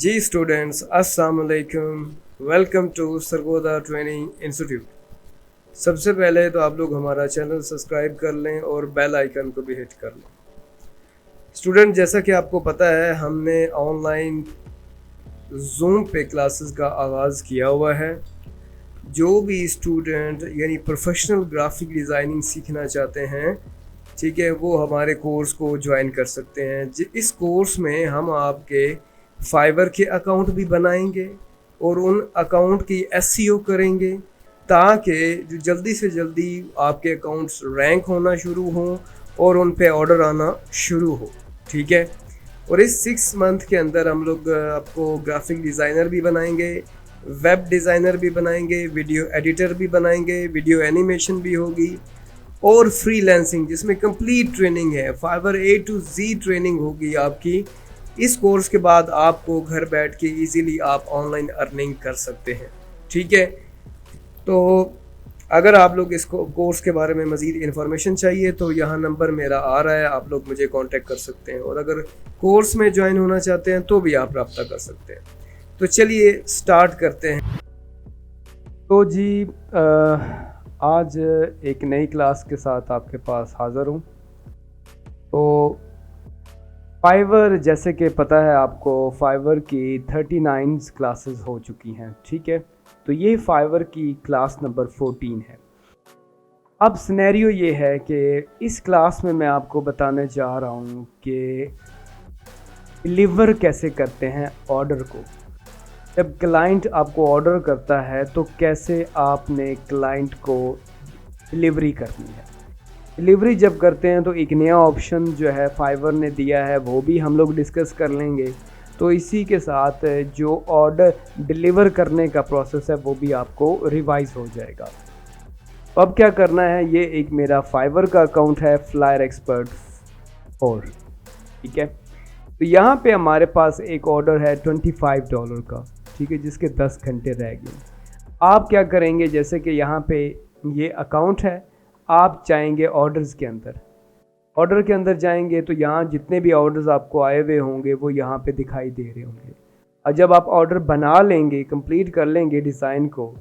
जी students, अस्सलाम वालेकुम। Welcome to Sargodha training institute. सबसे पहले तो आप लोग हमारा चैनल सब्सक्राइब कर लें और बेल आइकन को भी हिट कर लें। स्टूडेंट, जैसा कि आपको पता है, हमने ऑनलाइन जूम पे क्लासेस का आगाज़ किया हुआ है। जो भी स्टूडेंट यानी प्रोफेशनल ग्राफिक डिज़ाइनिंग सीखना चाहते हैं, ठीक है, वो हमारे कोर्स को ज्वाइन कर सकते हैं। इस कोर्स में हम आपके फाइवर के अकाउंट भी बनाएंगे और उन अकाउंट की एसईओ करेंगे ताकि जो जल्दी से जल्दी आपके अकाउंट्स रैंक होना शुरू हों और उन पे ऑर्डर आना शुरू हो। ठीक है। और इस 6 मंथ के अंदर हम लोग आपको ग्राफिक डिज़ाइनर भी बनाएंगे, वेब डिज़ाइनर भी बनाएंगे, वीडियो एडिटर भी बनाएंगे, वीडियो एनिमेशन भी होगी और फ्रीलांसिंग जिसमें कंप्लीट ट्रेनिंग है। Fiverr A to Z training होगी आपकी। इस कोर्स के बाद आपको घर बैठ के इजीली आप ऑनलाइन अर्निंग कर सकते हैं। ठीक है। तो अगर आप लोग इस कोर्स के बारे में मज़ीद इन्फॉर्मेशन चाहिए तो यहाँ नंबर मेरा आ रहा है, आप लोग मुझे कांटेक्ट कर सकते हैं। और अगर कोर्स में ज्वाइन होना चाहते हैं तो भी आप रब्ता कर सकते हैं। तो चलिए स्टार्ट करते हैं। तो जी आज एक नई क्लास के साथ आपके पास हाज़िर हूँ। तो फाइवर, जैसे कि पता है आपको, फाइवर की 39 क्लासेस हो चुकी हैं। ठीक है। तो ये फाइवर की क्लास नंबर 14 है। अब सिनेरियो ये है कि इस क्लास में मैं आपको बताने जा रहा हूँ कि डिलीवर कैसे करते हैं ऑर्डर को। जब क्लाइंट आपको ऑर्डर करता है तो कैसे आपने क्लाइंट को डिलीवरी करनी है। डिलीवरी जब करते हैं तो एक नया ऑप्शन जो है फाइवर ने दिया है, वो भी हम लोग डिस्कस कर लेंगे। तो इसी के साथ जो ऑर्डर डिलीवर करने का प्रोसेस है वो भी आपको रिवाइज हो जाएगा। अब क्या करना है, ये एक मेरा फाइवर का अकाउंट है, फ्लायर एक्सपर्ट 4। ठीक है। तो यहाँ पे हमारे पास एक ऑर्डर है $25 का। ठीक है, जिसके 10 घंटे रह गए। आप क्या करेंगे, जैसे कि यहाँ पे ये अकाउंट है, आप जाएंगे ऑर्डर्स के अंदर। ऑर्डर के अंदर जाएंगे तो यहाँ जितने भी ऑर्डर्स आपको आए हुए होंगे वो यहाँ पे दिखाई दे रहे होंगे। और जब आप ऑर्डर बना लेंगे, कंप्लीट कर लेंगे डिज़ाइन को,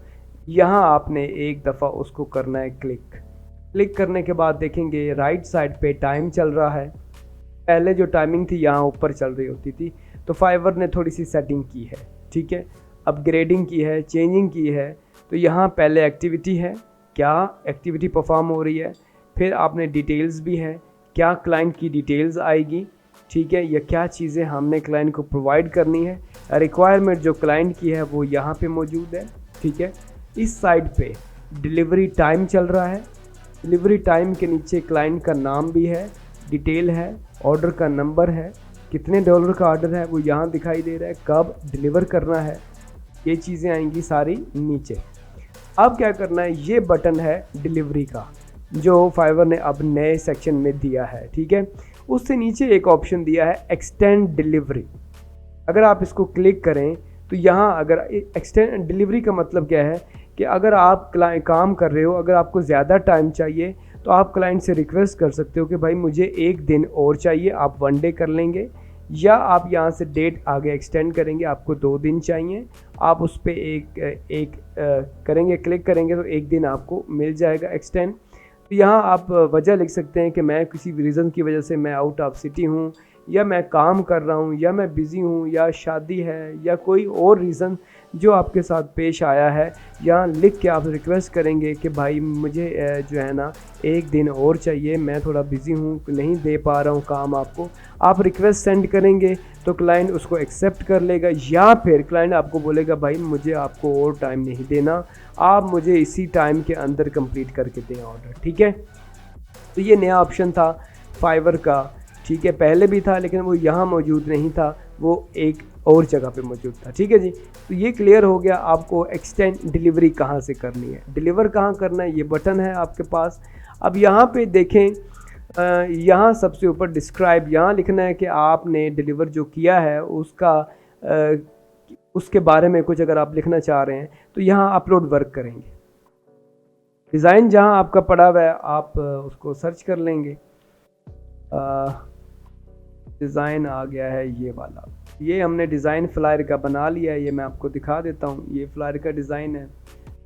यहाँ आपने एक दफ़ा उसको करना है क्लिक करने के बाद देखेंगे राइट साइड पे टाइम चल रहा है। पहले जो टाइमिंग थी यहाँ ऊपर चल रही होती थी, तो फाइवर ने थोड़ी सी सेटिंग की है। ठीक है, अपग्रेडिंग की है, चेंजिंग की है। तो यहाँ पहले एक्टिविटी है, क्या एक्टिविटी परफॉर्म हो रही है। फिर आपने डिटेल्स भी है, क्या क्लाइंट की डिटेल्स आएगी। ठीक है, या क्या चीज़ें हमने क्लाइंट को प्रोवाइड करनी है। रिक्वायरमेंट जो क्लाइंट की है वो यहाँ पे मौजूद है। ठीक है। इस साइड पे डिलीवरी टाइम चल रहा है। डिलीवरी टाइम के नीचे क्लाइंट का नाम भी है, डिटेल है, ऑर्डर का नंबर है, कितने डॉलर का ऑर्डर है वो यहाँ दिखाई दे रहा है, कब डिलीवर करना है, ये चीज़ें आएंगी सारी नीचे। अब क्या करना है, ये बटन है डिलीवरी का जो फाइवर ने अब नए सेक्शन में दिया है। ठीक है। उससे नीचे एक ऑप्शन दिया है एक्सटेंड डिलीवरी। अगर आप इसको क्लिक करें तो यहाँ अगर एक्सटेंड डिलीवरी का मतलब क्या है कि अगर आप काम कर रहे हो, अगर आपको ज़्यादा टाइम चाहिए तो आप क्लाइंट से रिक्वेस्ट कर सकते हो कि भाई मुझे 1 दिन और चाहिए, आप 1 डे कर लेंगे, या आप यहाँ से डेट आगे एक्सटेंड करेंगे, आपको 2 दिन चाहिए, आप उस पर एक करेंगे, क्लिक करेंगे तो 1 दिन आपको मिल जाएगा एक्सटेंड। तो यहाँ आप वजह लिख सकते हैं कि मैं किसी रीज़न की वजह से मैं आउट ऑफ सिटी हूँ, या मैं काम कर रहा हूँ, या मैं बिज़ी हूँ, या शादी है, या कोई और रीज़न जो आपके साथ पेश आया है। यहाँ लिख के आप रिक्वेस्ट करेंगे कि भाई मुझे जो है ना 1 दिन और चाहिए, मैं थोड़ा बिज़ी हूँ, नहीं दे पा रहा हूँ काम आपको। आप रिक्वेस्ट सेंड करेंगे तो क्लाइंट उसको एक्सेप्ट कर लेगा, या फिर क्लाइंट आपको बोलेगा भाई मुझे आपको और टाइम नहीं देना, आप मुझे इसी टाइम के अंदर कंप्लीट करके दें ऑर्डर। ठीक है। तो ये नया ऑप्शन था फाइवर का। ठीक है, पहले भी था लेकिन वो यहाँ मौजूद नहीं था, वो एक और जगह पे मौजूद था। ठीक है जी। तो ये क्लियर हो गया आपको एक्सटेंड डिलीवरी कहाँ से करनी है, डिलीवर कहाँ करना है, ये बटन है आपके पास। अब यहाँ पे देखें, यहाँ सबसे ऊपर डिस्क्राइब, यहाँ लिखना है कि आपने डिलीवर जो किया है उसके बारे में कुछ अगर आप लिखना चाह रहे हैं तो यहाँ अपलोड वर्क करेंगे। डिज़ाइन जहाँ आपका पड़ा हुआ है आप उसको सर्च कर लेंगे। डिज़ाइन आ गया है ये वाला, ये हमने डिज़ाइन फ्लायर का बना लिया है, ये मैं आपको दिखा देता हूँ। ये फ्लायर का डिज़ाइन है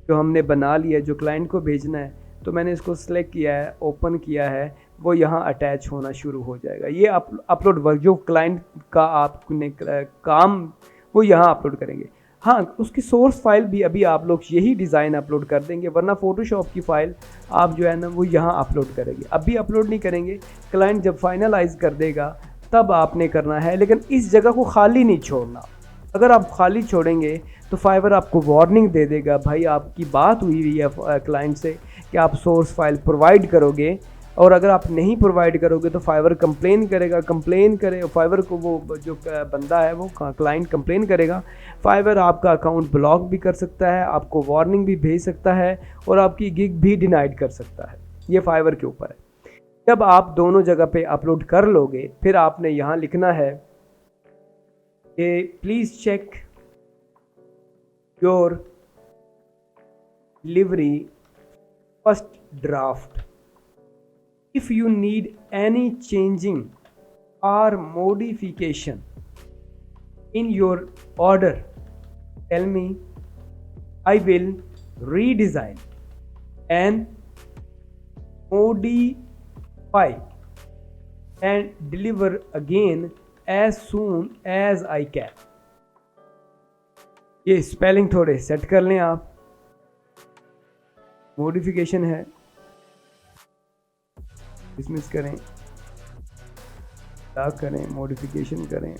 जो हमने बना लिया है, जो क्लाइंट को भेजना है। तो मैंने इसको सिलेक्ट किया है, ओपन किया है, वो यहाँ अटैच होना शुरू हो जाएगा। ये अपलोड वर्क जो क्लाइंट का आपने काम वो यहाँ अपलोड करेंगे। हाँ, उसकी सोर्स फाइल भी अभी आप लोग यही डिज़ाइन अपलोड कर देंगे, वरना फ़ोटोशॉप की फ़ाइल आप जो है ना वो यहाँ अपलोड करेंगे। अभी अपलोड नहीं करेंगे, क्लाइंट जब फाइनलाइज कर देगा तब आपने करना है, लेकिन इस जगह को खाली नहीं छोड़ना। अगर आप खाली छोड़ेंगे तो फाइवर आपको वार्निंग दे देगा, भाई आपकी बात हुई है क्लाइंट से कि आप सोर्स फाइल प्रोवाइड करोगे, और अगर आप नहीं प्रोवाइड करोगे तो फाइवर कंप्लेन करेगा। कंप्लेन करे फाइवर को, वो जो बंदा है वो क्लाइंट कंप्लेन करेगा, फाइवर आपका अकाउंट ब्लॉक भी कर सकता है, आपको वार्निंग भी भेज सकता है, और आपकी गिग भी डिनाइड कर सकता है। ये फाइवर के ऊपर है। जब आप दोनों जगह पे अपलोड कर लोगे, फिर आपने यहाँ लिखना है कि please check your delivery first draft. If you need any changing or modification in your order, tell me. I will redesign and modify and deliver again as soon as I can. ये spelling थोड़े set कर लें आप। Modification है, dismiss करें, lock करें, modification करें,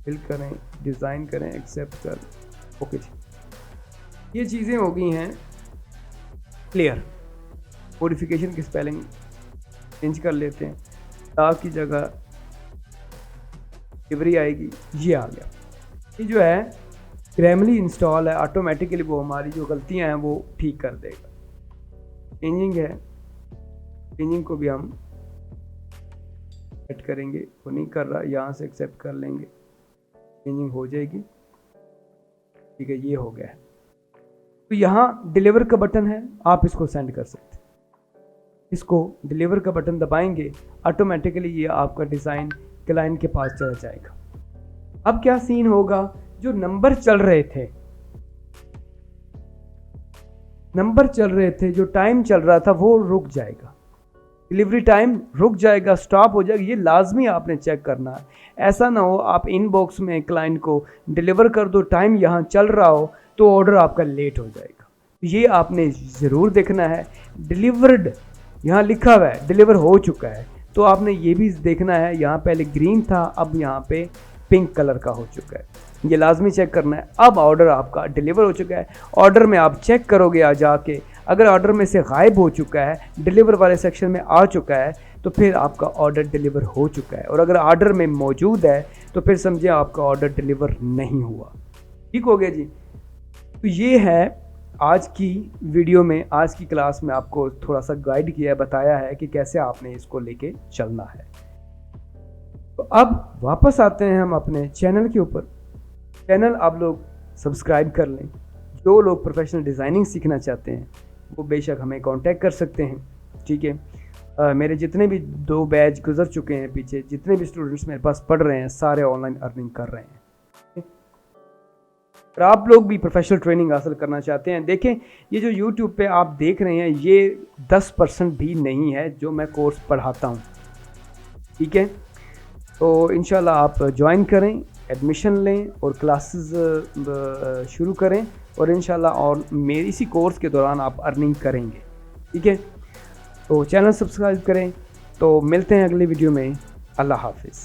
build करें, डिज़ाइन करें, एक्सेप्ट कर, ओके जी। ये चीज़ें हो गई हैं क्लियर। मॉडिफिकेशन की स्पेलिंग चेंज कर लेते हैं, लॉक की जगह डिलीवरी आएगी, ये आ गया। ये जो है ग्रामरली इंस्टॉल है, ऑटोमेटिकली वो हमारी जो गलतियां हैं वो ठीक कर देगा। चेंजिंग है, चेंजिंग को भी हम सेट करेंगे, वो नहीं कर रहा, यहाँ से एक्सेप्ट कर लेंगे, चेंजिंग हो जाएगी। ठीक है, ये हो गया है। तो यहाँ डिलीवर का बटन है, आप इसको सेंड कर सकते हैं। इसको डिलीवर का बटन दबाएंगे, ऑटोमेटिकली ये आपका डिज़ाइन क्लाइंट के पास चला जाएगा। अब क्या सीन होगा, जो नंबर चल रहे थे, जो टाइम चल रहा था वो रुक जाएगा, डिलीवरी टाइम रुक जाएगा, स्टॉप हो जाएगा। ये लाजमी आपने चेक करना है। ऐसा ना हो आप इनबॉक्स में क्लाइंट को डिलीवर कर दो, टाइम यहाँ चल रहा हो तो ऑर्डर आपका लेट हो जाएगा। ये आपने ज़रूर देखना है। डिलीवर्ड यहाँ लिखा हुआ है, डिलीवर हो चुका है, तो आपने ये भी देखना है, यहाँ पहले ग्रीन था, अब यहाँ पे पिंक कलर का हो चुका है। ये लाजमी चेक करना है। अब ऑर्डर आपका डिलीवर हो चुका है। ऑर्डर में आप चेक करोगे आ जाके, अगर ऑर्डर में से गायब हो चुका है, डिलीवर वाले सेक्शन में आ चुका है, तो फिर आपका ऑर्डर डिलीवर हो चुका है। और अगर ऑर्डर में मौजूद है तो फिर समझिए आपका ऑर्डर डिलीवर नहीं हुआ। ठीक हो गया जी। तो ये है आज की वीडियो में, आज की क्लास में आपको थोड़ा सा गाइड किया है, बताया है कि कैसे आपने इसको लेके चलना है। तो अब वापस आते हैं हम अपने चैनल के ऊपर। चैनल आप लोग सब्सक्राइब कर लें। जो लोग प्रोफेशनल डिज़ाइनिंग सीखना चाहते हैं वो बेशक हमें कांटेक्ट कर सकते हैं। ठीक है, मेरे जितने भी 2 बैच गुजर चुके हैं पीछे, जितने भी स्टूडेंट्स मेरे पास पढ़ रहे हैं, सारे ऑनलाइन अर्निंग कर रहे हैं। और आप लोग भी प्रोफेशनल ट्रेनिंग हासिल करना चाहते हैं, देखें ये जो यूट्यूब पे आप देख रहे हैं ये 10% भी नहीं है जो मैं कोर्स पढ़ाता हूँ। ठीक है, तो इंशाल्लाह आप ज्वाइन करें, एडमिशन लें और क्लासेस शुरू करें, और इंशाल्लाह और मेरी इसी कोर्स के दौरान आप अर्निंग करेंगे। ठीक है, तो चैनल सब्सक्राइब करें। तो मिलते हैं अगली वीडियो में। अल्लाह हाफिज़।